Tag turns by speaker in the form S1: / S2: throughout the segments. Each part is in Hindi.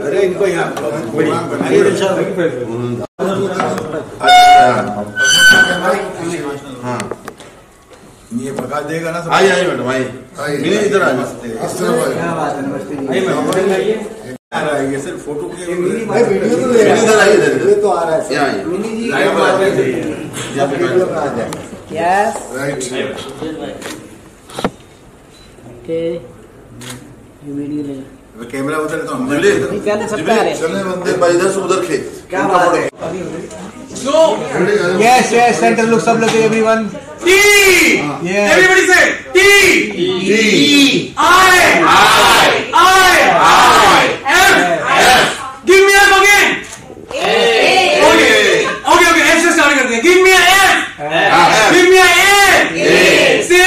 S1: अरे इनको यहाँ हाँ ये पका देगा ना। आइए आइए मैडम आइए, इधर आ सकते हैं। ये सिर्फ फोटो के वीडियो तो आ रहा है। कैमरा उधर तो हम चलने बंदे इधर से उधर खेत क्या बात है।
S2: Yes, yes, center look, सब लोग everyone.
S3: T. Yes. Everybody say T.
S1: T.
S3: I. F. Give me F again. Okay, F से start करते हैं. Give me a F. Give me a A. Say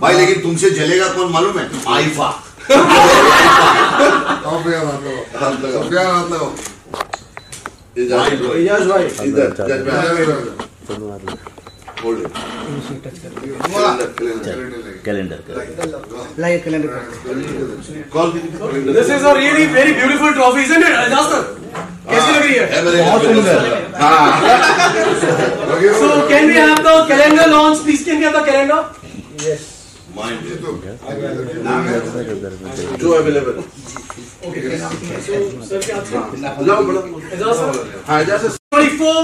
S1: भाई लेकिन तुमसे जलेगा कौन मालूम है? IIFA.
S2: Calendar
S3: This is a really very beautiful trophy, isn't it? Jasper, कैसी लग रही है?
S2: बहुत सुंदर।
S3: So can we have the calendar launch? Please can we have the calendar?
S2: Yes.
S1: जो अवेलेबल। हाँ Ejaz
S3: 24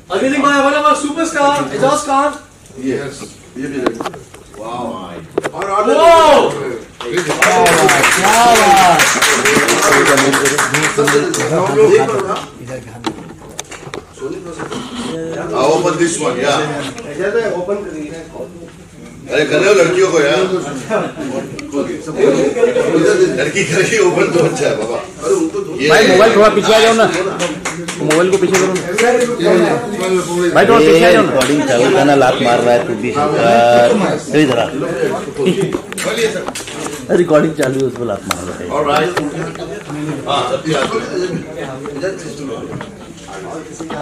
S3: unveiling by one of our superstar Ejaz Khan.
S1: Yes. ये भी वाह और ओपन दिस वन या
S2: ओपन
S1: अरे कर रहे हो लड़कियों को यार। लड़की करके ओपन तो अच्छा है बाबा।
S2: भाई मोबाइल थोड़ा पीछे आ जाओ ना, मोबाइल को पीछे करो ना भाई, थोड़ा पीछे आ जाओ। रिकॉर्डिंग चालू करना, लात मार रहा है तू भी इधर आ। रिकॉर्डिंग चालू है उसको लात मार रहा है।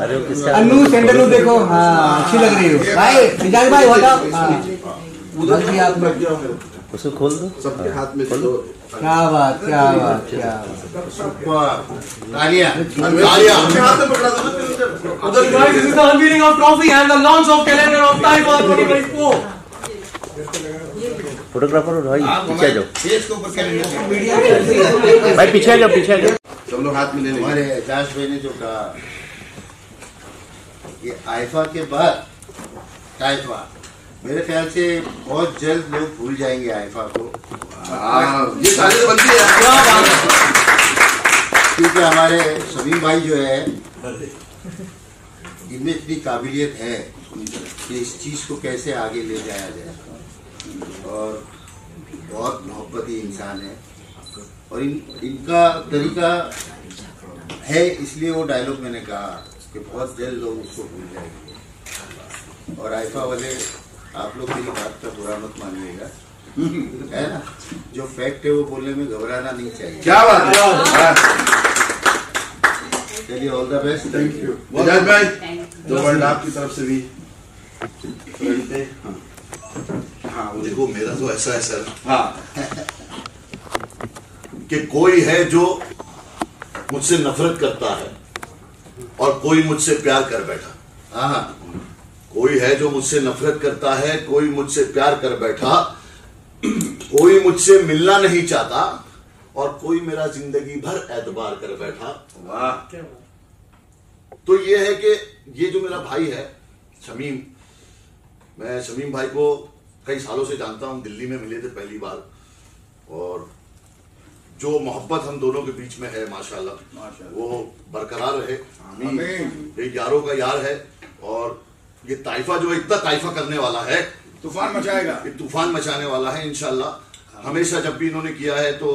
S2: अरे अन्नू सेंटर को देखो। हाँ अच्छी लग रही हो भाई। मिजाज भाई बताओ उधर भी आप उसको खोल दो,
S1: सबके हाथ में खोलो।
S2: क्या बात क्या बात क्या
S1: तालियां अपने हाथ में पकड़ा दो ना उधर।
S3: Guys, this is the unveiling of trophy and the launch of calendar of Taifa 2024.
S2: Photographer भाई पीछे आ जाओ
S1: भाई,
S2: भाई पीछे आ जाओ, पीछे आ जाओ।
S1: सब लोग हाथ में ले लेंगे।
S4: हमारे एजाज भाई ने जो कहा ये आइफा के बाद टाइफा, मेरे ख्याल से बहुत जल्द लोग भूल जाएंगे आइफा को।
S1: ये सारे बनती है
S4: क्योंकि हमारे शमीम भाई जो है इनमें इतनी काबिलियत है कि इस चीज़ को कैसे आगे ले जाया जाए, और बहुत मोहब्बती इंसान है और इनका तरीका है, इसलिए वो डायलॉग मैंने कहा कि बहुत जल्द लोग उसको भूल जाएंगे। और आइफा वाले आप लोग मेरी बात का बुरा मत मानिएगा, है ना, जो फैक्ट है वो बोलने में घबराना नहीं चाहिए।
S1: क्या बात है।
S4: चलिए all the best.
S1: Thank you Ejaz भाई। तो वर्ल्ड आपकी तरफ से भी हाँ वो देखो मेरा तो ऐसा है सर हाँ कि कोई है जो मुझसे नफरत करता है और कोई मुझसे प्यार कर बैठा।
S4: हाँ
S1: कोई है जो मुझसे नफरत करता है, कोई मुझसे प्यार कर बैठा, कोई मुझसे मिलना नहीं चाहता और कोई मेरा जिंदगी भर एतबार कर बैठा। वाह। तो ये है कि ये जो मेरा भाई है शमीम, मैं शमीम भाई को कई सालों से जानता हूं, दिल्ली में मिले थे पहली बार, और जो मोहब्बत हम दोनों के बीच में है माशाल्लाह वो बरकरार रहे। ये यारों का यार है और ये ताइफा जो इतना ताइफा करने वाला है,
S5: तूफान मचाएगा,
S1: तूफान मचाने वाला है इंशाल्लाह। हमेशा जब भी इन्होंने किया है तो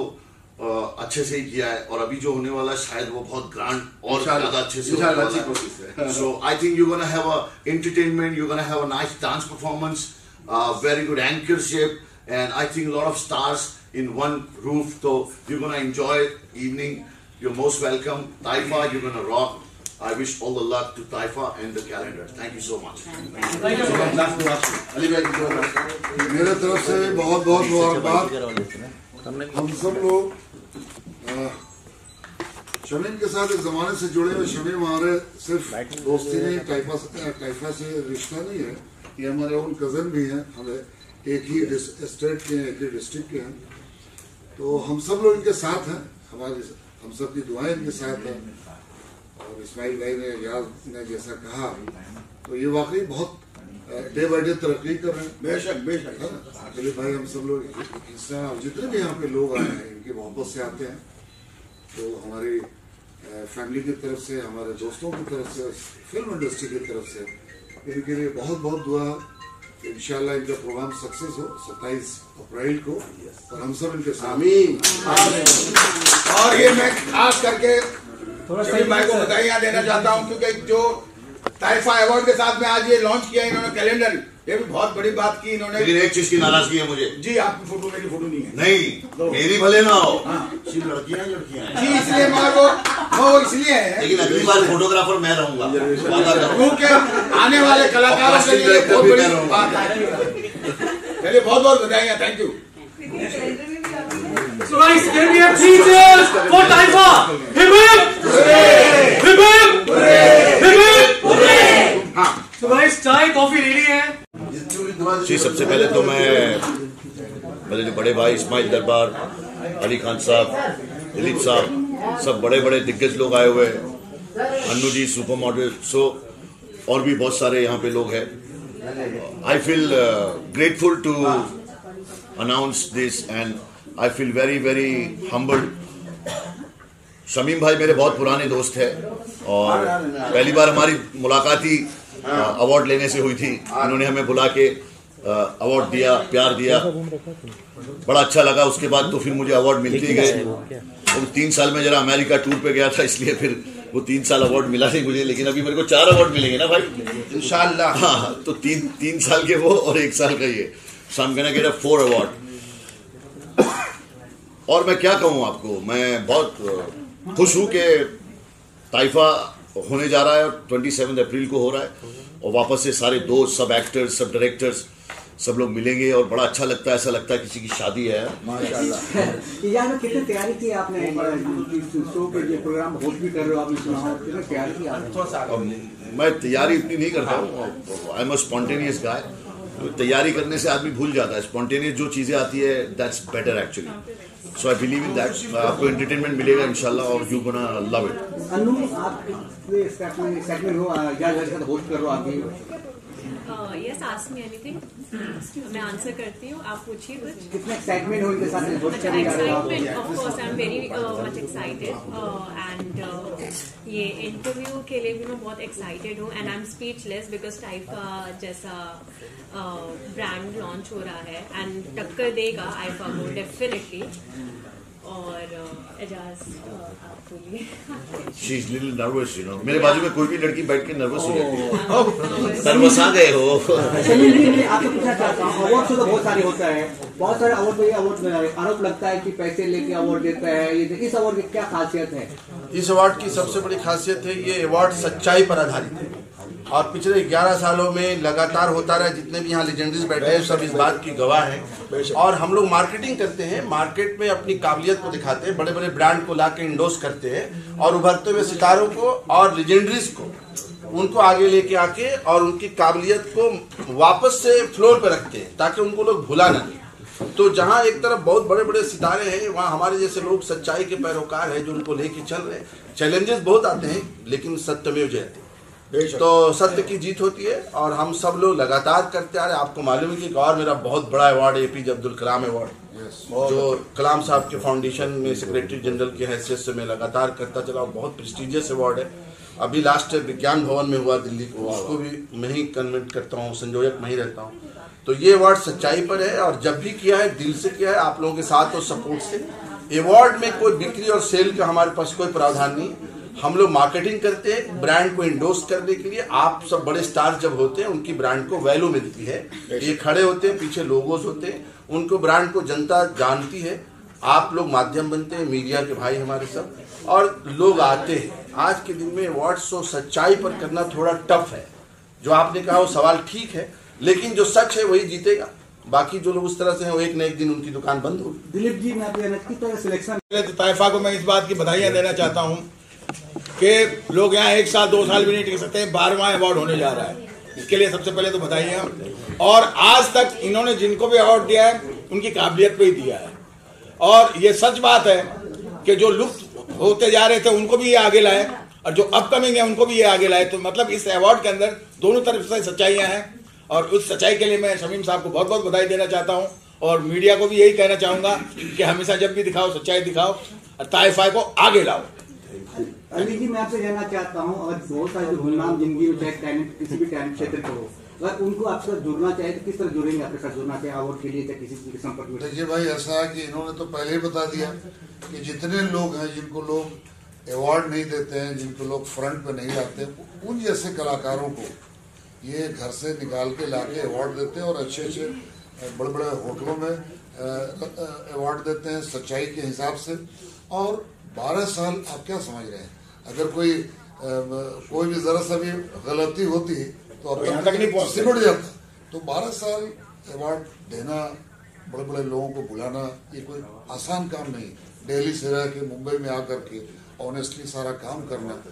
S1: अच्छे से ही किया है, और अभी जो होने वाला शायद वो बहुत ग्रांड और ज्यादा अच्छे से होने वाला है। So I think you gonna have a entertainment, you gonna have a nice dance performance, very good anchorship, and I think a lot of stars in one roof. So you're gonna enjoy evening. You're most welcome. Taifa, you're gonna rock. I wish all the luck to Taifa and the calendar. Thank you so much.
S3: Thank you.
S4: Ali भाई मेरे तरफ से बहुत बहुत मुबारकबाद। हम सब लोग शमीम के साथ एक जमाने से जुड़े हुए। शमीम हमारे सिर्फ दोस्ती नहीं, टाइफा से रिश्ता नहीं है, ये हमारे उन कज़न भी हैं, हमें एक ही स्टेट के हैं, एक ही डिस्ट्रिक्ट के हैं। तो हम सब लोग इनके साथ हैं, हम सब की दुआएं इनके साथ हैं। और इस्माइल भाई ने, याद ने जैसा कहा, तो ये वाकई बहुत डे बाई डे तरक्की कर रहे हैं। बेशक बेशक अली भाई, हम सब लोग हिस्सा, जितने भी यहाँ पे लोग आए हैं इनकी मोहब्बत से आते हैं। तो हमारी फैमिली की तरफ से, हमारे दोस्तों की तरफ से, फिल्म इंडस्ट्री की तरफ से इनके लिए बहुत बहुत दुआ। इंशाल्लाह इनका प्रोग्राम सक्सेस हो 27 अप्रैल को, और हम सब इनके साथ। आमीन।
S5: और ये मैं खास करके शमीम भाई को बधाइयाँ देना चाहता हूँ, क्योंकि जो टाइफा अवार्ड के साथ में आज ये लॉन्च किया इन्होंने कैलेंडर, ये भी बहुत बड़ी बात की इन्होंने।
S1: लेकिन एक चीज की नाराजगी है मुझे।
S5: जी, आपकी फोटो मेरी फोटो नहीं है।
S1: नहीं, मेरी भले ना हो, सिर्फ लड़कियां
S5: जी, इसलिए वो इसलिए है।
S1: लेकिन अगली बार फोटोग्राफर मैं रहूंगा,
S5: क्योंकि आने वाले कलाकारों के लिए बहुत बड़ी बात है। चलिए, बहुत बहुत बधाइयाँ। Thank you.
S3: So guys, can we have 3 cheers for Taifa? Hip hip! Hip hip! Hip hip! So guys, चाय कॉफी रेडी है।
S1: जी, सबसे पहले तो मैं मेरे जो बड़े भाई इस्माइल दरबार, अली खान साहब, दिलीप साहब, सब बड़े बड़े दिग्गज लोग आए हुए हैं, Annu ji, super model, so और भी बहुत सारे यहाँ पे लोग हैं। I feel grateful to announce this and I feel very very humbled. Shamim भाई मेरे बहुत पुराने दोस्त हैं और पहली बार हमारी मुलाकात ही अवार्ड लेने से हुई थी। इन्होंने हमें बुला के अवार्ड दिया, प्यार दिया, बड़ा अच्छा लगा। उसके बाद तो फिर मुझे अवार्ड मिलते ही गए। और 3 साल में जरा अमेरिका टूर पे गया था, इसलिए फिर वो 3 साल अवार्ड मिला नहीं मुझे, लेकिन अभी मेरे को 4 अवार्ड मिलेंगे ना भाई, इंशाल्लाह। हाँ, तो 3 साल के वो और 1 साल का ये, so I'm gonna get a 4 award. और मैं क्या कहूँ आपको, मैं बहुत खुश हूँ कि ताइफा होने जा रहा है, 27 अप्रैल को हो रहा है, और वापस से सारे दोस्त, सब एक्टर्स, सब डायरेक्टर्स, सब लोग मिलेंगे और बड़ा अच्छा लगता है, ऐसा लगता है किसी की शादी है।
S6: माशाल्लाह। यहाँ कितनी तैयारी की आपने शो के लिए, प्रोग्राम होस्ट भी कर रहे हो आप, कितनी तैयारी की आपने?
S1: मैं तैयारी इतनी नहीं करता हूँ, आई एम अ स्पॉन्टेनियस गाय। तैयारी करने से आदमी भूल जाता है, स्पॉन्टेनियस जो चीजें आती है that's better actually. So I believe in that. आपको एंटरटेनमेंट मिलेगा इंशाल्लाह और you gonna love it.
S6: Annu, आप सेगमेंट हो, होस्ट कर रहे हो आप?
S7: Yes, ask me anything. मैं आंसर करती हूँ, आप पूछिए कुछ।
S6: कितना एक्साइटमेंट हो इनके साथ होस्ट
S7: अच्छा,
S6: करने का?
S7: Excitement, of course I am very much excited and ये इंटरव्यू के लिए भी मैं बहुत एक्साइटेड हूँ and I am speechless because टाइफा जैसा ब्रांड लॉन्च हो रहा है एंड टक्कर देगा आइफा को डेफिनेटली। और एजाज आप बोलिए।
S1: She is little nervous, you know. मेरे बाजू में कोई भी लड़की बैठ के नर्वस हो जाती है। नर्वस आ गए हो।
S6: मैं आपसे पूछना चाहता हूँ, अवार्ड तो बहुत सारे होता है, बहुत सारे अवार्ड में आरोप लगता है कि पैसे लेके अवार्ड देता है, इस अवार्ड की क्या खासियत है?
S8: इस अवार्ड की सबसे बड़ी खासियत है, ये अवार्ड सच्चाई पर आधारित है और पिछले 11 सालों में लगातार होता रहा। जितने भी यहाँ लेजेंडरीज बैठे हैं सब इस बात की गवाह हैं। और हम लोग मार्केटिंग करते हैं, मार्केट में अपनी काबिलियत को दिखाते हैं, बड़े बड़े ब्रांड को लाके इंडोर्स करते हैं और उभरते हुए सितारों को और लेजेंडरीज को उनको आगे लेके आके और उनकी काबिलियत को वापस से फ्लोर पे रखते हैं ताकि उनको लोग भुला ना दें। तो जहाँ एक तरफ बहुत बड़े बड़े सितारे हैं, वहाँ हमारे जैसे लोग सच्चाई के पैरोकार हैं जो उनको लेके चल रहे हैं। चैलेंजेस बहुत आते हैं लेकिन सत्यमेव जयते, तो सत्य की जीत होती है और हम सब लोग लगातार करते आ रहे हैं। आपको मालूम है कि एक और मेरा बहुत बड़ा अवार्ड है APJ अब्दुल कलाम अवार्ड, जो कलाम साहब के फाउंडेशन में सेक्रेटरी जनरल की हैसियत से मैं लगातार करता चला हूँ। बहुत प्रेस्टिजियस अवार्ड है। अभी लास्ट विज्ञान भवन में हुआ दिल्ली को, उसको भी मैं ही कन्वेंट करता हूँ, संयोजक मैं ही रहता हूँ। तो ये अवार्ड सच्चाई पर है और जब भी किया है दिल से किया है, आप लोगों के साथ और सपोर्ट से। अवार्ड में कोई बिक्री और सेल का हमारे पास कोई प्रावधान नहीं। हम लोग मार्केटिंग करते हैं ब्रांड को इंडोर्स करने के लिए। आप सब बड़े स्टार जब होते हैं उनकी ब्रांड को वैल्यू मिलती है। ये खड़े होते हैं, पीछे लोगोस होते हैं, उनको ब्रांड को जनता जानती है, आप लोग माध्यम बनते हैं, मीडिया के भाई हमारे सब, और लोग आते हैं। आज के दिन में अवार्ड्स तो सच्चाई पर करना थोड़ा टफ है। जो आपने कहा वो सवाल ठीक है, लेकिन जो सच है वही जीतेगा। बाकी जो लोग उस तरह से हैं वो एक न एक दिन उनकी दुकान बंद होगी।
S6: दिलीप जी, मैं आपकी तरह सिलेक्शन
S5: ताइफा को मैं इस बात की बधाइयां देना चाहता हूं कि लोग यहाँ 1 साल 2 साल भी नहीं टिक सकते, 12वां अवार्ड होने जा रहा है। इसके लिए सबसे पहले तो बधाइयां। और आज तक इन्होंने जिनको भी अवार्ड दिया है उनकी काबिलियत पे ही दिया है, और ये सच बात है कि जो लुप्त होते जा रहे थे उनको भी ये आगे लाए, और जो अपकमिंग है उनको भी ये आगे लाए। तो मतलब इस अवार्ड के अंदर दोनों तरफ से सच्चाइयां हैं, और उस सच्चाई के लिए मैं शमीम साहब को बहुत बहुत बधाई देना चाहता हूं। और मीडिया को भी यही कहना चाहूंगा कि हमेशा जब भी दिखाओ सच्चाई दिखाओ और ताइफा को आगे लाओ।
S6: अली जी, मैं आपसे जानना चाहता हूँ, अगर बहुत सारे जो गुमनाम जिंदगी में चाहे टैलेंट किसी भी टैलेंट क्षेत्र को हो, अगर उनको आपसे जुड़ना चाहे तो किस तरह जुड़ेंगे? आपके साथ जुड़ना चाहे अवार्ड के लिए चाहे किसी के संपर्क में?
S9: देखिए भाई, ऐसा है कि इन्होंने तो पहले ही बता दिया कि जितने लोग हैं जिनको लोग अवार्ड नहीं देते हैं, जिनको लोग फ्रंट पे नहीं लाते, उन जैसे कलाकारों को ये घर से निकाल के लाके अवार्ड देते हैं, और अच्छे अच्छे बड़े बड़े होटलों में अवार्ड देते हैं सच्चाई के हिसाब से। और 12 साल आप क्या समझ रहे हैं? अगर कोई भी जरा सा भी गलती होती तो अब
S5: यहाँ तक नहीं पहुँचते,
S9: सिमट जाता। तो 12 साल अवार्ड देना, बड़े बड़े लोगों को बुलाना, ये कोई आसान काम नहीं। दिल्ली से रह के मुंबई में आकर के ऑनेस्टली सारा काम करना,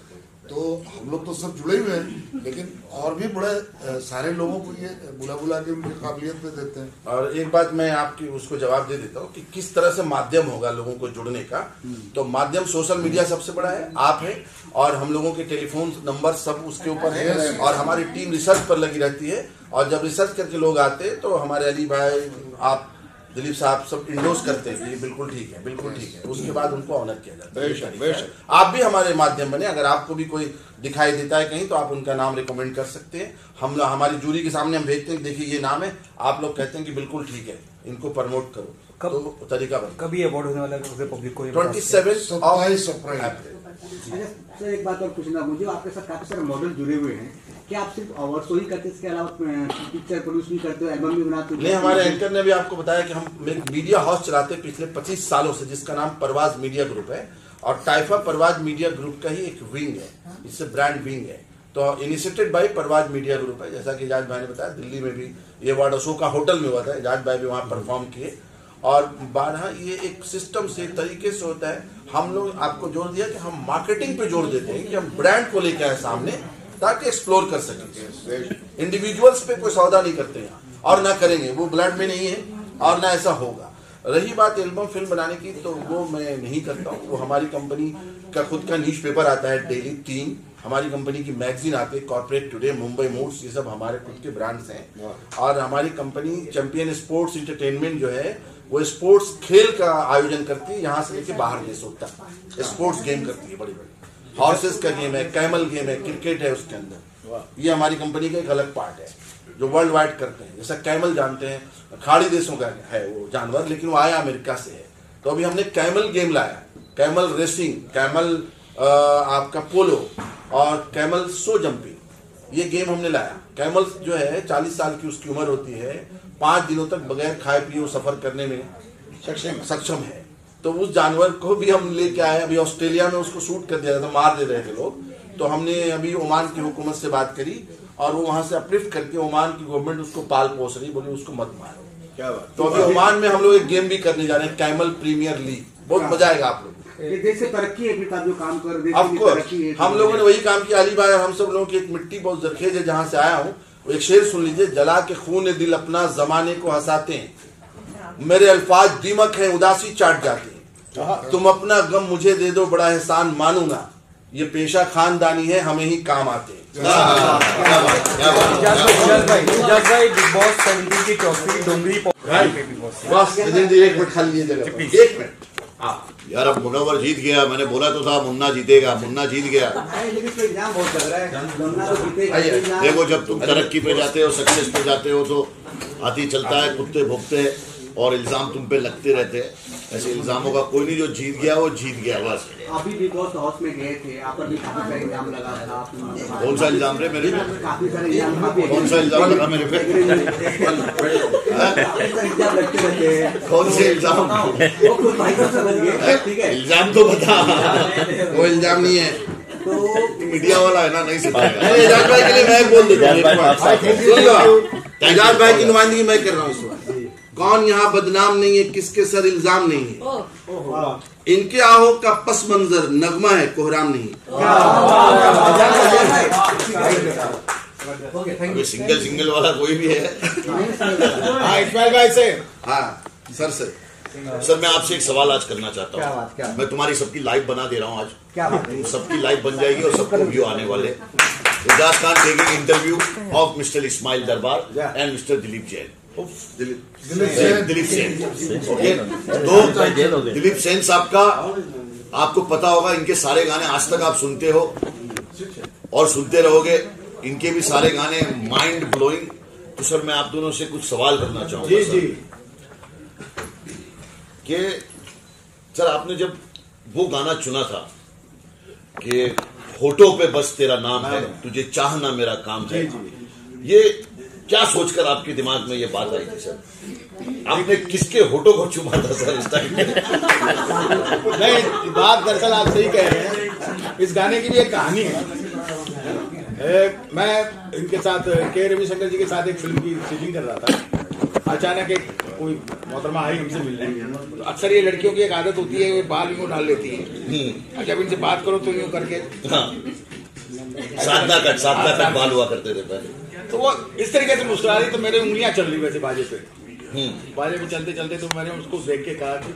S9: तो हम लोग तो सब जुड़े हुए हैं, लेकिन और भी बड़े सारे लोगों को ये बुला के उनकी काबिलियत पे देते हैं।
S8: और एक बात मैं आपकी उसको जवाब दे देता हूँ कि किस तरह से माध्यम होगा लोगों को जुड़ने का। तो माध्यम सोशल मीडिया सबसे बड़ा है, आप है, और हम लोगों के टेलीफोन नंबर सब उसके ऊपर है, और हमारी टीम रिसर्च पर लगी रहती है। और जब रिसर्च करके लोग आते हैं तो हमारे अली भाई, आप, दिलीप साहब सब इंडोर्स करते हैं कि ये बिल्कुल ठीक है, बिल्कुल ठीक है। उसके बाद उनको ऑनर किया जाता है। आप भी हमारे माध्यम बने, अगर आपको भी कोई दिखाई देता है कहीं तो आप उनका नाम रिकमेंड कर सकते हैं। हम हमारी जूरी के सामने हम भेजते हैं, देखिए ये नाम है, आप लोग कहते हैं कि बिल्कुल ठीक है, इनको प्रमोट करो, तो तरीका बन।
S6: कभी अवार्ड होने वाला है पब्लिक को?
S8: 27 अप्रैल।
S6: अच्छा, एक बात और पूछना मुझे, आपके साथ काफी सारे मॉडल जुड़े हुए हैं, क्या आप सिर्फ अवार्ड ही करते हैं, इसके अलावा पिक्चर प्रोड्यूस भी करते हो, एल्बम भी बनाते हो?
S8: नहीं, हमारे एंकर ने भी आपको बताया कि हम एक मीडिया हाउस चलाते हैं पिछले 25 सालों से, जिसका नाम परवाज मीडिया ग्रुप है, और टाइफा परवाज मीडिया ग्रुप का ही एक विंग है, इससे ब्रांड विंग है। तो इनिशिएटेड बाय परवाज मीडिया ग्रुप है। जैसा कि एजाज भाई ने बताया, दिल्ली में भी ये अवार्ड अशोका होटल में हुआ था, एजाज भाई भी वहाँ परफॉर्म किए। और 12 ये एक सिस्टम से, तरीके से होता है। हम लोग आपको जोर दिया कि हम मार्केटिंग पे जोर देते हैं कि हम ब्रांड को लेकर आए सामने, ताकि एक्सप्लोर कर सकें। इंडिविजुअल्स पे कोई सौदा नहीं करते यहाँ, और ना करेंगे, वो ब्लड में नहीं है, और ना ऐसा होगा। रही बात एल्बम फिल्म बनाने की, तो वो मैं नहीं करता हूँ। वो हमारी कंपनी का खुद का न्यूज़ पेपर आता है डेली 3, हमारी कंपनी की मैगजीन आती है, कॉर्पोरेट टुडे, मुंबई मूड्स, ये सब हमारे खुद के ब्रांड्स हैं। और हमारी कंपनी चैंपियन स्पोर्ट्स इंटरटेनमेंट जो है, वो स्पोर्ट्स खेल का आयोजन करती है, यहाँ से लेके बाहर देशों तक स्पोर्ट्स गेम करती है, बड़ी बड़ी हॉर्सेस का गेम है, कैमल गेम है, क्रिकेट है उसके अंदर। ये हमारी कंपनी का एक अलग पार्ट है जो वर्ल्ड वाइड करते हैं। जैसा कैमल जानते हैं, खाड़ी देशों का है वो जानवर, लेकिन वो आया अमेरिका से है। तो अभी हमने कैमल गेम लाया, कैमल रेसिंग, कैमल आपका पोलो, और कैमल सो जंपिंग, ये गेम हमने लाया। कैमल जो है 40 साल की उसकी उम्र होती है, 5 दिनों तक बगैर खाए पिए सफर करने में सक्षम है। तो उस जानवर को भी हम लेके आए। अभी ऑस्ट्रेलिया में उसको शूट कर दिया था, मार दे रहे थे लोग। तो हमने अभी ओमान की हुकूमत से बात करी, और वो वहां से अपलिफ्ट करके ओमान की गवर्नमेंट उसको पाल पोस रही, बोली उसको मत मारो।
S5: क्या बात।
S8: तो अभी ओमान में हम लोग एक गेम भी करने जा रहे हैं, कैमल प्रीमियर लीग, बहुत मजा आएगा आप लोग।
S6: देश से तरक्की है, जो काम कर रहे
S8: हैं, हम लोगों ने वही काम किया। अली भाई और हम सब लोगों की एक मिट्टी बहुत जरखेज है जहां से आया हूँ। एक शेर सुन लीजिए, जला के खून दिल अपना जमाने को हंसाते हैं, मेरे अल्फाज दीमक है उदासी चाट जाते हैं, तुम अपना गम मुझे दे दो बड़ा एहसान मानूंगा, ये पेशा खानदानी है हमें ही काम आते हैं।
S6: बिग बॉस 17 की ट्रॉफी डोंगरी
S8: बस एक मिनट खाली जगह, 1 मिनट।
S1: यार अब मुनव्वर जीत गया, मैंने बोला तो था मुन्ना जीतेगा, मुन्ना जीत गया। देखो, जब तुम तरक्की पे जाते हो, सक्सेस पे जाते हो, तो हाथी चलता है, कुत्ते भोगते हैं, और इल्जाम तुम पे लगते रहते हैं। ऐसे इल्जामों का कोई नहीं, जो जीत गया वो जीत गया बस।
S6: अभी बिग बॉस हाउस में गए थे, आप पर भी काफी सारे इल्जाम लगा था।
S1: कौन सा इल्जाम रे मेरे पे?
S6: काफी सारे इल्जाम,
S1: कौन सा इल्जाम लगा मेरे पे?
S6: लगते रहते हैं।
S1: कौन से इल्जाम?
S6: वो खुद भाई को समझ गए, ठीक है।
S1: इल्जाम तो बता।
S8: वो इल्जाम नहीं है,
S6: तो
S1: मीडिया वाला है ना, नहीं सिखाएगा।
S8: एजाज भाई के लिए मैं बोल देता हूँ, एजाज भाई की नुमाइंदगी मैं कर रहा हूँ इस वक्त। कौन यहाँ बदनाम नहीं है, किसके सर इल्जाम नहीं है। इनके आहों का पस मंजर नगमा है, कोहराम नहीं
S1: ये सिंगल वाला कोई भी है?
S5: हाँ इस्माइल भाई से।
S8: हाँ सर से।
S1: सर मैं आपसे एक सवाल आज करना चाहता हूँ। मैं तुम्हारी सबकी लाइव बना दे रहा हूँ आज।
S6: क्या बात है?
S1: तुम सबकी लाइव बन जाएगी और सबको व्यू आने वाले। Ejaz Khan taking interview of mister Ismail Darbar and mister Dilip Jain. Dilip Sen. Okay, तो दिलीप सेन साहब का आपको पता होगा, इनके सारे गाने आज तक आप सुनते हो और सुनते रहोगे। इनके भी सारे गाने माइंड ब्लोइंग। तो सर मैं आप दोनों से कुछ सवाल करना चाहूंगा। जी कि सर आपने जब वो गाना चुना था कि होठों पे बस तेरा नाम है, तुझे चाहना मेरा काम है, ये क्या सोचकर आपके दिमाग में ये बात आई थी सर? आपने किसके होठों को चुमा था सर इस टाइम?
S5: नहीं, बात दरअसल आप सही कह रहे हैं। इस गाने की भी एक कहानी है। मैं इनके साथ के रविशंकर जी के साथ एक फिल्म की शूटिंग कर रहा था। अचानक एक कोई मोहतरमा आई हमसे मिलने। तो अक्सर ये लड़कियों की एक आदत होती है, बाल यूं डाल लेती है। जब इनसे बात करो तो यूं करके
S1: साधना कट बाल हुआ करते थे पहले।
S5: तो वो इस तरीके से मुस्कुरा रही, तो मेरे उंगलियां चल रही वैसे बाजे पे। बाजे पे चलते चलते तो मैंने उसको देख के कहा कि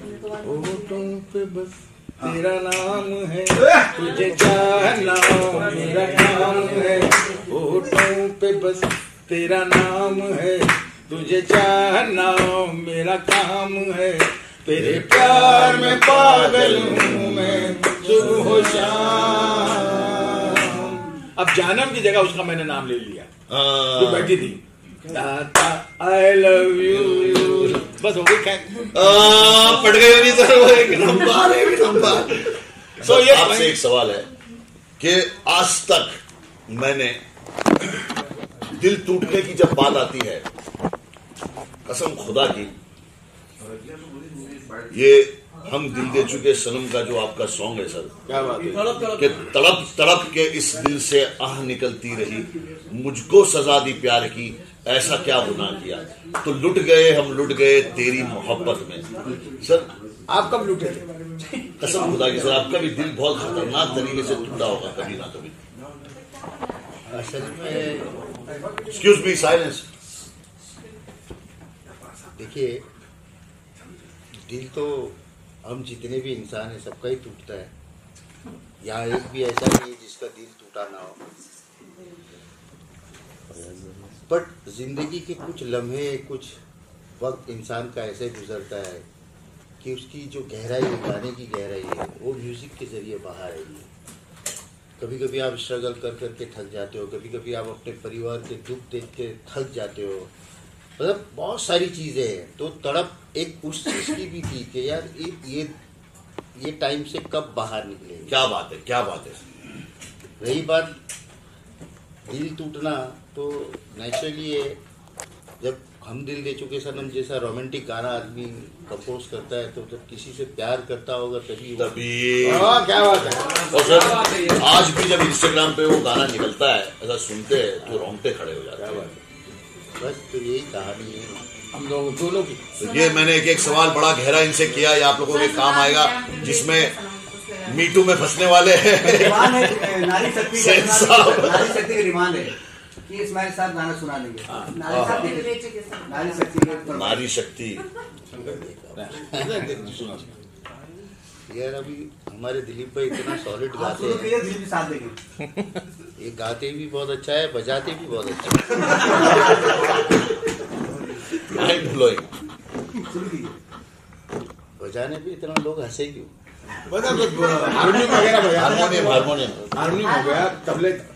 S5: होठों पे बस तेरा नाम है, तुझे चाहना मेरा काम है। होठों पे बस तेरा नाम है, तुझे चाहना मेरा काम है। तेरे प्यार में पागल हूँ मैं सुबह हो शाम। अब जानम की जगह उसका मैंने नाम ले लिया जो बैठी थी। आई लव यू, बस हो गई।
S1: पट गई सर वो एक नंबर। तो ये आपसे एक सवाल है कि आज तक मैंने दिल टूटने की जब बात आती है, कसम खुदा की, ये हम दिल दे चुके सनम का जो आपका सॉन्ग है सर,
S5: क्या बात है
S1: कि तड़प तड़प के इस दिल से आह निकलती रही, मुझको सजा दी प्यार की, ऐसा क्या गुनाह किया, तो लुट गए हम लुट गए तेरी मोहब्बत में। सर
S5: आप कब लुटे थे?
S1: कसम खुदा की सर, आपका भी दिल बहुत खतरनाक तरीके से टूटा होगा कभी ना कभी।
S4: असल में
S1: एक्सक्यूज मी, साइलेंस।
S4: देखिए, दिल तो हम जितने भी इंसान हैं सबका ही टूटता है। यहाँ एक भी ऐसा नहीं है जिसका दिल टूटा ना हो। बट जिंदगी के कुछ लम्हे, कुछ वक्त इंसान का ऐसे गुजरता है कि उसकी जो गहराई है, गाने की गहराई है, वो म्यूजिक के जरिए बाहर आएगी। कभी कभी आप स्ट्रगल कर करके थक जाते हो, कभी कभी आप अपने परिवार के दुख देख के थक जाते हो, मतलब बहुत सारी चीज़ें हैं। तो तड़प एक उस चीज़ की भी थी कि यार ये टाइम से कब बाहर निकलेंगे।
S1: क्या बात है, क्या बात है।
S4: रही बात दिल टूटना, तो नेचुरली है, जब हम दिल दे चुके सनम जैसा रोमांटिक गाना आदमी कंपोज करता है, तो जब किसी से प्यार करता होगा तभी
S5: क्या बात है।
S1: और सर आज भी जब इंस्टाग्राम पे वो गाना निकलता है, ऐसा सुनते हैं तो रोंगटे खड़े हो जाते हैं।
S4: बस तो यही कहानी है
S5: हम लोग दोनों की।
S1: तो ये मैंने एक सवाल बड़ा गहरा इनसे किया, ये आप लोगों के काम आएगा, जिसमें मीटू में फंसने वाले हैं।
S6: नारी शक्ति की डिमांड है कि इस्माइल साहब गाना सुना देंगे।
S1: नारी शक्ति
S4: यार, अभी हमारे दिलीप भाई इतना सॉलिड गाते हैं,
S6: दिलीप साथ देंगे।
S4: ये गाते भी बहुत अच्छा है, बजाते भी बहुत अच्छा है।
S1: Mind blowing.
S4: बजाने पे इतना लोग हंसे क्यों?
S5: हारमोनियम वगैरह, हारमोनियम हो गया,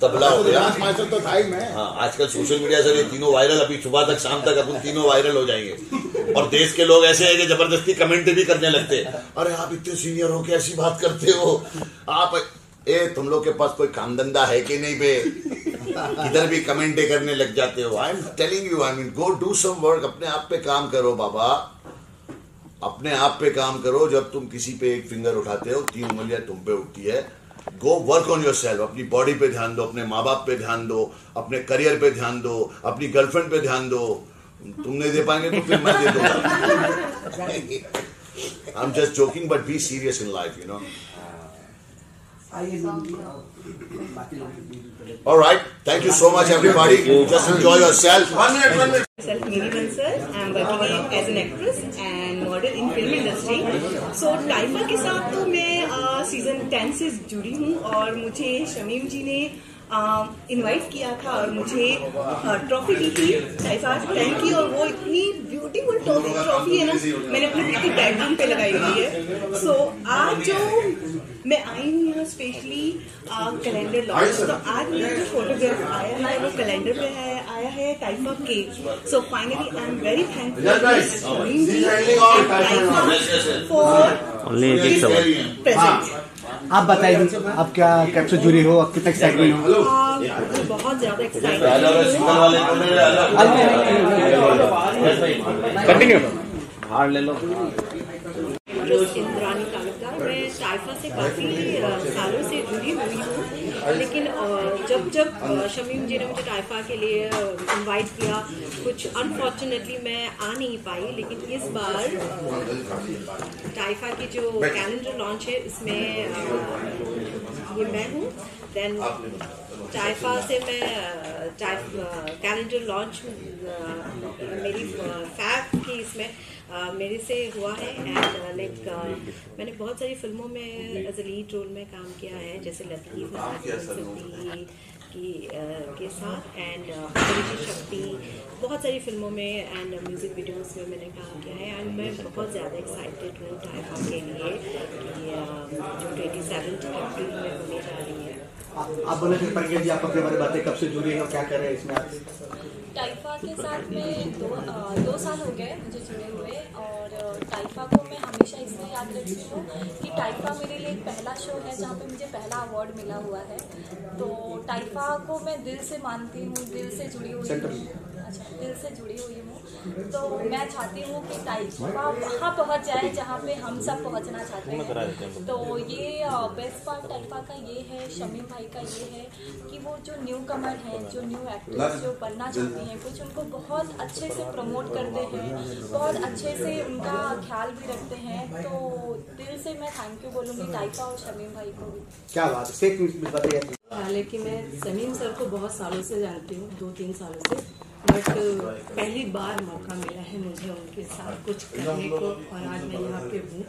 S1: तबला हो गया,
S5: मास्टर तो था ही मैं।
S1: हाँ, आजकल सोशल मीडिया से ये तीनों वायरल, अभी सुबह तक शाम तक अपन तीनों वायरल हो जाएंगे। और देश के लोग ऐसे हैं कि जबरदस्ती कमेंट भी करने लगते हैं, अरे आप इतने सीनियर हो के ऐसी बात करते हो आप, तुम लोग के पास कोई काम धंधा है कि नहीं बे, इधर भी कमेंट करने लग जाते हो। I am telling you, I mean go do some work, अपने आप पे काम करो बाबा, अपने आप पे काम करो। जब तुम किसी पे एक फिंगर उठाते हो 3 उंगलियां तुम पे उठती है। गो वर्क ऑन योरसेल्फ, अपनी बॉडी पे ध्यान दो, अपने माँ बाप पे ध्यान दो, अपने करियर पे ध्यान दो, अपनी गर्लफ्रेंड पे ध्यान दो। तुम नहीं दे पाएंगे तो फिर मैं दे दूंगा। I am just joking but be serious in life, you know. All right, thank you so much everybody. Just enjoy yourself.
S10: 1 minute. Miri Bansal. I am working as an actress and model in film industry. So टाइफा के साथ तो मैं सीजन 10 से जुड़ी हूँ और मुझे शमीम जी ने इनवाइट किया था और मुझे ट्रॉफी दी थी टाइफा 10 की, और वो इतनी ब्यूटीफुल ट्रॉफी है ना, मैंने अपने बिल्कुल बेडरूम पे लगाई हुई है। सो आज जो मैं आई हूँ यहाँ स्पेशली कैलेंडर लॉन्च, तो आज मेरा जो फोटोग्राफ आया है वो कैलेंडर पे आया है टाइफा के। So finally I am very thankful for present.
S6: आप बताइए आप क्या कैप्चर जुड़ी हो, आप कितना एक्साइटमेंट हो?
S10: बहुत ज्यादा एक्साइटेड।
S2: कंटिन्यू, हार ले लो।
S10: इंद्रानी कालिका, मैं टाइफा से काफी सालों से जुड़ी हुई हूँ, लेकिन जब शमीम जी ने मुझे टाइफा के लिए इनवाइट किया, कुछ अनफॉर्चुनेटली मैं आ नहीं पाई, लेकिन इस बार टाइफा की जो कैलेंडर लॉन्च है इसमें ये मैं हूँ। देन टाइफा से मैं कैलेंडर लॉन्च मेरी फैब की इसमें मेरे से हुआ है। एंड लाइक मैंने बहुत सारी फिल्मों में एज ए लीड रोल में काम किया है, जैसे लतीफ के साथ एंड शक्ति, बहुत सारी फिल्मों में एंड म्यूजिक वीडियोस में मैंने काम किया है। एंड मैं बहुत ज़्यादा एक्साइटेड हूँ टाइफा के लिए कि जो 27 अप्रैल में होने जा रही है।
S6: आप बोले थे प्रज्ञा जी, आप अपने बारे में बातें कब से जुड़ी हैं और क्या कर रहे हैं इसमें आप?
S11: टाइफा के साथ में 2 साल हो गए मुझे जुड़े हुए, और टाइफा को मैं हमेशा इसलिए याद रखती हूँ कि टाइफा मेरे लिए एक पहला शो है जहाँ पे मुझे पहला अवार्ड मिला हुआ है। तो टाइफा को मैं दिल से मानती हूँ, दिल से जुड़ी हुई हूँ। अच्छा, दिल से जुड़ी हुई हूँ। तो मैं चाहती हूँ कि टाइफा वहाँ पहुँच जाए जहाँ पे हम सब पहुँचना चाहते हैं। तो ये बेस्ट पार्ट टाइफा का ये है, शमीम भाई का ये है कि वो जो न्यू कमर हैं, जो न्यू एक्टर्स जो बनना चाहते हैं कुछ, उनको बहुत अच्छे से प्रमोट करते हैं, बहुत अच्छे से उनका ख्याल भी रखते हैं। तो दिल से मैं थैंक यू बोलूँगी टाइफा और शमीम भाई को भी।
S6: क्या बात है,
S10: हालांकि मैं शमीम सर को बहुत सालों से जानती हूँ, 2-3 सालों से, बट पहली बार मौका मिला है मुझे उनके साथ कुछ करने को, और आज मैं यहाँ पे हूँ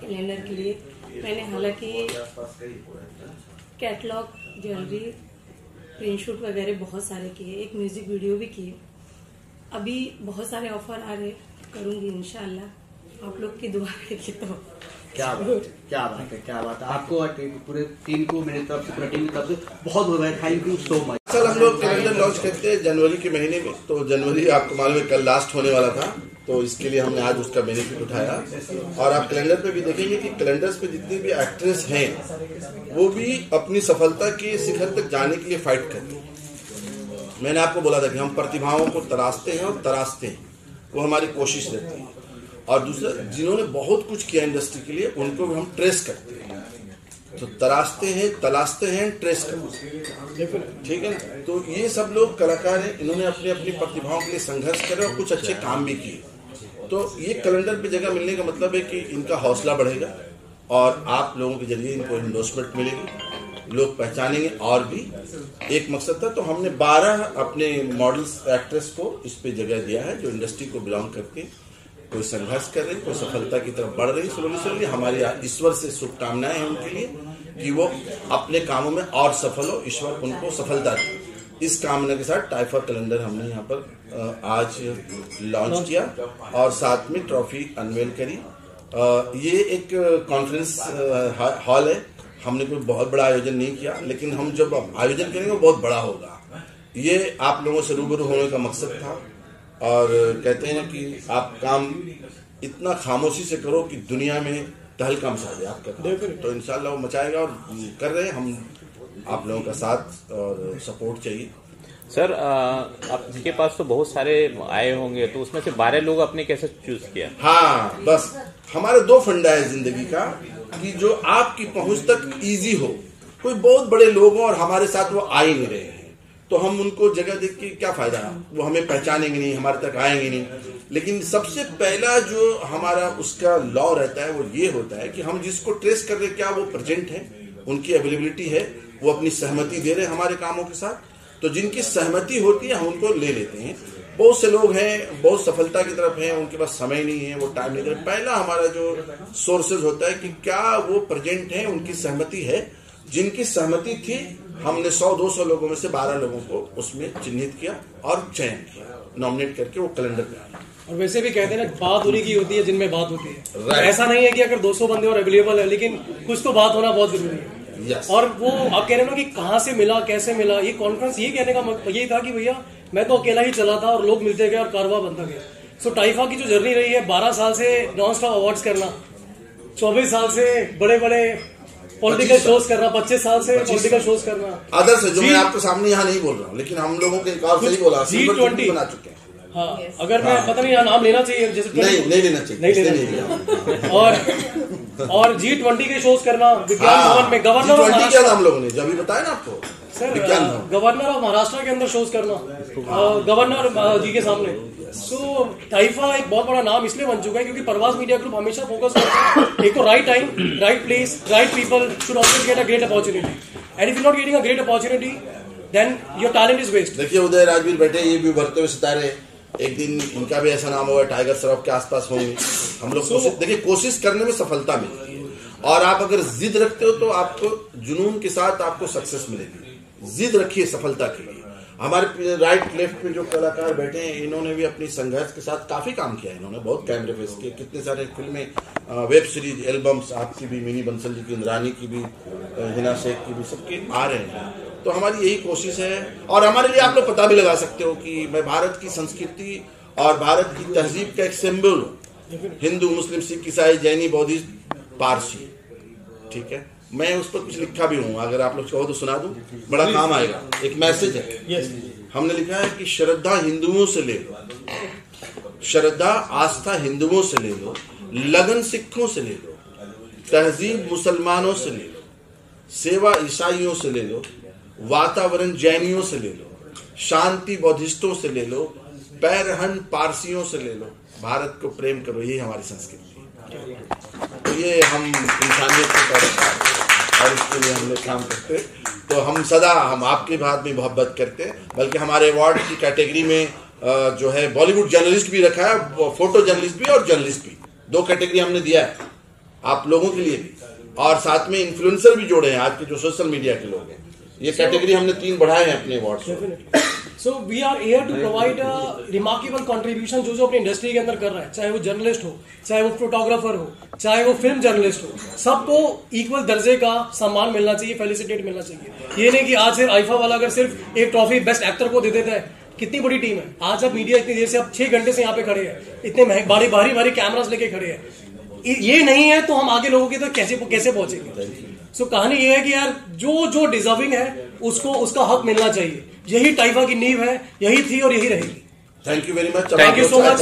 S10: कैलेंडर के लिए। मैंने हालांकि कैटलॉग, ज्वेलरी, प्रिंट शूट वगैरह बहुत सारे किए, एक म्यूजिक वीडियो भी किए। अभी बहुत सारे ऑफर आ रहे, करूँगी इंशाल्लाह, आप लोग की दुआ करिए। तो
S6: क्या बात है आपको और पूरे टीम को मेरी तरफ से, पूरी टीम की तरफ से बहुत बहुत thank you so much.
S8: Sir हम लोग कैलेंडर लॉन्च करते हैं जनवरी के महीने में, तो जनवरी आपको मालूम है कल लास्ट होने वाला था, तो इसके लिए हमने आज उसका बेनिफिट उठाया। और आप कैलेंडर पे भी देखेंगे कि कैलेंडर्स पे जितनी भी एक्ट्रेस हैं वो भी अपनी सफलता के शिखर तक जाने के लिए फाइट करती हैं। मैंने आपको बोला था कि हम प्रतिभाओं को तराशते हैं और तराशते हैं, वो हमारी कोशिश रहती है। और दूसरा, जिन्होंने बहुत कुछ किया इंडस्ट्री के लिए उनको भी हम ट्रेस करते हैं। तो तराशते हैं, तलाशते हैं, ट्रेस करते हैं, ठीक है ना। तो ये सब लोग कलाकार हैं, इन्होंने अपनी अपनी प्रतिभाओं के लिए संघर्ष करे और कुछ अच्छे काम भी किए। तो ये कैलेंडर पे जगह मिलने का मतलब है कि इनका हौसला बढ़ेगा और आप लोगों के जरिए इनको एंडोर्समेंट मिलेगी, लोग पहचानेंगे। और भी एक मकसद था, तो हमने 12 अपने मॉडल्स एक्ट्रेस को इस पे जगह दिया है जो इंडस्ट्री को बिलोंग करके कोई संघर्ष कर रहे, कोई सफलता की तरफ बढ़ रही। स्लोली हमारी ईश्वर से शुभकामनाएं हैं उनके लिए कि वो अपने कामों में और सफल हो, ईश्वर उनको सफलता दे। इस कामना के साथ टाइफा कैलेंडर हमने यहाँ पर आज लॉन्च किया और साथ में ट्रॉफी अनवेल करी। ये एक कॉन्फ्रेंस हॉल है, हमने कोई बहुत बड़ा आयोजन नहीं किया, लेकिन हम जब आयोजन करेंगे वो बहुत बड़ा होगा। ये आप लोगों से रूबरू होने का मकसद था और कहते हैं कि आप काम इतना खामोशी से करो कि दुनिया में तहलका मचा दे आपका, तो इंशाल्लाह वो मचाएगा और कर रहे हैं हम। आप लोगों का साथ और सपोर्ट चाहिए।
S2: सर आपके पास तो बहुत सारे आए होंगे, तो उसमें से 12 लोग आपने कैसे चूज किया?
S8: हाँ, बस हमारे 2 फंडा है जिंदगी का कि जो आपकी पहुंच तक इजी हो। कोई बहुत बड़े लोग हों और हमारे साथ वो आ ही नहीं रहे हैं, तो हम उनको जगह देख के क्या फायदा, वो हमें पहचानेंगे नहीं, हमारे तक आएंगे नहीं। लेकिन सबसे पहला जो हमारा उसका लॉ रहता है वो ये होता है कि हम जिसको ट्रेस कर रहे क्या वो प्रेजेंट है, उनकी अवेलेबिलिटी है, वो अपनी सहमति दे रहे हैं हमारे कामों के साथ। तो जिनकी सहमति होती है हम उनको ले लेते हैं। बहुत से लोग हैं बहुत सफलता की तरफ हैं, उनके पास समय नहीं है, वो टाइम नहीं दे। पहला हमारा जो सोर्सेज होता है कि क्या वो प्रेजेंट है, उनकी सहमति है। जिनकी सहमति थी हमने 100-200 लोगों में से 12 लोगों को उसमें चिन्हित किया और चयन किया, नॉमिनेट करके वो कैलेंडर पे आया।
S3: और वैसे भी कहते हैं ना, बात उन्हीं की होती है जिनमें बात होती है। तो ऐसा नहीं है कि अगर 200 बंदे और अवेलेबल है, लेकिन कुछ तो बात होना बहुत जरूरी है। और वो आप कह रहे हो ना कि कहाँ से मिला, कैसे मिला, ये कॉन्फ्रेंस ये कहने का यही था कि भैया मैं तो अकेला ही चला था और लोग मिलते गए और कारवा बनता गया। सो टाइफा की जो जर्नी रही है, 12 साल से नॉन स्टॉप अवार्ड्स करना, 24 साल से बड़े बड़े पॉलिटिकल शोज करना, 25 साल से पॉलिटिकल शोज करना।
S8: आदर्श है जो मैं आपके सामने यहाँ नहीं बोल रहा हूँ, लेकिन हम लोगों के एक और सही बोला, G20 बना चुके हैं।
S3: हाँ, अगर मैं पता नहीं नाम लेना चाहिए, जैसे
S8: नहीं लेना चाहिए,
S3: और G20 के शोज करना विज्ञान भवन में, गवर्नर ऑफ
S8: G20 क्या हम लोगों ने जो अभी बताया ना आपको,
S3: सर गवर्नर ऑफ महाराष्ट्र के अंदर शोज करना, गवर्नर जी के सामने। सो टाइफा एक बहुत बड़ा नाम इसलिए बन चुका है क्योंकि परवाज मीडिया ग्रुप हमेशा फोकस करता है एक तो right time, right place, right people should always get a great opportunity, and if you not getting a great opportunity then your talent is waste.
S8: देखिए उदय राजवीर बैठे, ये भी उभरते हुए सितारे, एक दिन इनका भी ऐसा नाम होगा, टाइगर श्रॉफ के आसपास होंगे। हम लोग देखिए कोशिश करने में सफलता मिलती है, और आप अगर जिद रखते हो तो आपको जुनून के साथ आपको सक्सेस मिलेगी। जिद रखिए सफलता के लिए। हमारे राइट लेफ्ट में जो कलाकार बैठे हैं, इन्होंने भी अपनी संघर्ष के साथ काफी काम किया है। इन्होंने बहुत कैमरे फेस किए, कितने सारे फिल्में, वेब सीरीज, एल्बम्स, आपकी भी, मिनी बंसल जी की, इंद्रानी की भी, हिना शेख की भी, सबके आ रहे हैं। तो हमारी यही कोशिश है, और हमारे लिए आप लोग पता भी लगा सकते हो कि मैं भारत की संस्कृति और भारत की तहजीब का एक सिंबल हूँ। हिंदू, मुस्लिम, सिख, ईसाई, जैनी, बौद्धिस्ट, पारसी, ठीक है। मैं उस पर कुछ लिखा भी हूँ, अगर आप लोग कहो तो सुना दूं, बड़ा काम आएगा। एक मैसेज है, हमने लिखा है कि श्रद्धा हिंदुओं से ले लो, श्रद्धा आस्था हिंदुओं से ले लो, लगन सिखों से ले लो, तहजीब मुसलमानों से ले लो, सेवा ईसाइयों से ले लो, वातावरण जैनियों से ले लो, शांति बौद्धिस्टों से ले लो, पैरहन पारसियों से ले लो, भारत को प्रेम करो, यही हमारी संस्कृति है। तो ये हम इंसानियत को करते हैं और इसके लिए हम लोग काम करते हैं। तो हम सदा हम आपके बात में मोहब्बत करते हैं, बल्कि हमारे अवार्ड की कैटेगरी में जो है बॉलीवुड जर्नलिस्ट भी रखा है, फोटो जर्नलिस्ट भी और जर्नलिस्ट भी, 2 कैटेगरी हमने दिया है आप लोगों के लिए भी, और साथ में इन्फ्लुएंसर भी जोड़े हैं, आज के जो सोशल मीडिया के लोग हैं। ये कैटेगरी हमने 3 बढ़ाए हैं अपने award.
S3: So we are here to provide a remarkable contribution जो अपनी इंडस्ट्री के अंदर कर रहा है, चाहे वो जर्नलिस्ट हो, चाहे वो फोटोग्राफर हो, चाहे वो फिल्म जर्नलिस्ट हो, सबको इक्वल दर्जे का सम्मान मिलना चाहिए, फेलिसिटेट मिलना चाहिए। ये नहीं कि आज सिर्फ आईफा वाला अगर सिर्फ एक ट्रॉफी बेस्ट एक्टर को दे देता है, कितनी बड़ी टीम है आज। अब मीडिया इतनी देर से, अब 6 घंटे से यहाँ पे खड़े हैं, इतने भारी भारी कैमरास लेके खड़े हैं। ये नहीं है तो हम आगे लोगों की तो कैसे पहुंचेंगे। सो कहानी ये है कि यार जो डिजर्विंग है उसको उसका हक मिलना चाहिए। यही टाइफा की नींव है, यही थी और यही रहेगी।
S8: Thank you very much.
S3: Thank you so much.